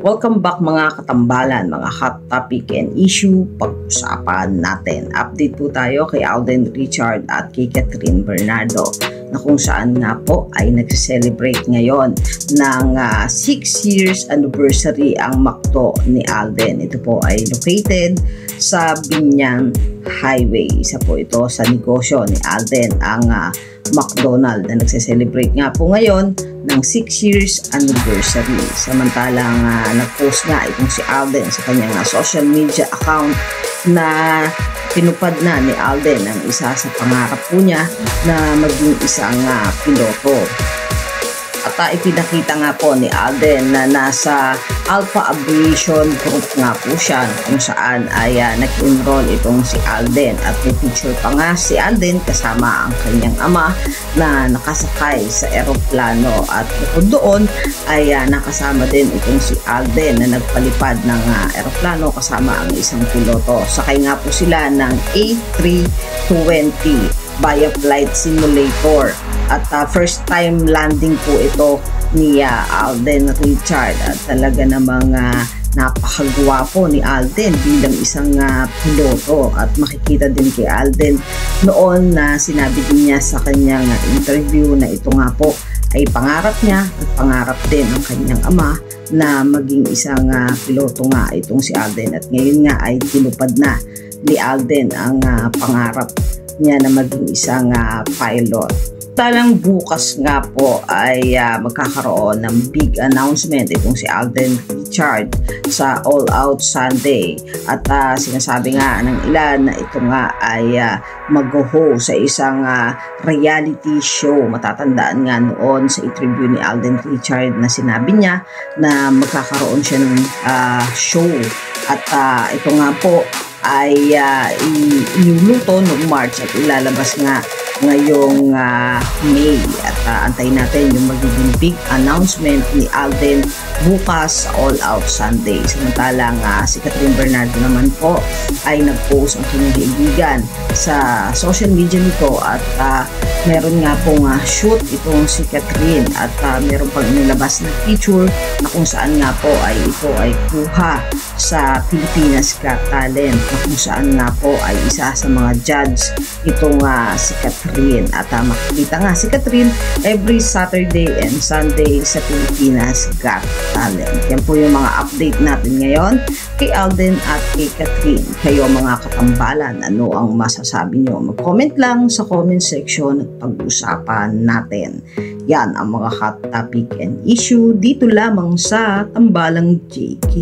Welcome back mga katambalan, mga hot topic and issue pag-usapan natin. Update po tayo kay Alden Richard at kay Catherine Bernardo na kung saan nga po ay nag-celebrate ngayon ng 6 years anniversary ang McDo ni Alden. Ito po ay located sa Binyang Highway. Isa po ito sa negosyo ni Alden, ang McDonald, na nagse-celebrate nga po ngayon ng 6 years anniversary. Samantalang nag-post nga itong si Alden sa kanyang social media account na pinupad na ni Alden ang isa sa pangarap po niya na maging isang piloto. At ipinakita nga po ni Alden na nasa Alpha Aviation Group nga po siya, kung saan ay nag-enroll itong si Alden, at may picture pa nga si Alden kasama ang kanyang ama na nakasakay sa eroplano, at bukod doon ay nakasama din itong si Alden na nagpalipad ng eroplano kasama ang isang piloto. Sakay nga po sila ng A320 via flight simulator. At first time landing po ito ni Alden Richard, at talaga namang napakagwapo ni Alden bilang isang piloto. At makikita din kay Alden noon na sinabi din niya sa kanyang interview na ito nga po ay pangarap niya at pangarap din ng kanyang ama na maging isang piloto nga itong si Alden, at ngayon nga ay tinupad na ni Alden ang pangarap niya na maging isang pilot. Talang bukas nga po ay magkakaroon ng big announcement itong si Alden Richard sa All Out Sunday, at sinasabi nga ng ilan na ito nga ay mag-ho sa isang reality show. Matatandaan nga noon sa interview ni Alden Richard na sinabi niya na magkakaroon siya ng show, at ito nga po ay inuluto noong March at ilalabas nga ngayong May, at antayin natin yung magiging big announcement ni Alden bukas sa All Out Sunday. Samantalang si Catherine Bernardo naman po ay nag-post ang kanyang kaibigan sa social media nito, at meron nga pong shoot itong si Catherine, at meron pang inilabas na picture na kung saan nga po ay ito ay kuha sa Pilipinas Got Talent, na kung saan nga po ay isa sa mga judge itong si Catherine. At makikita nga si Catherine every Saturday and Sunday sa Pilipinas Got Talent. Yan po yung mga update natin ngayon kay Alden at kay Catherine. Kayo mga katambalan, ano ang masasabi nyo? Mag-comment lang sa comment section at pag-usapan natin. Yan ang mga hot topic and issue dito lamang sa Tambalang JK.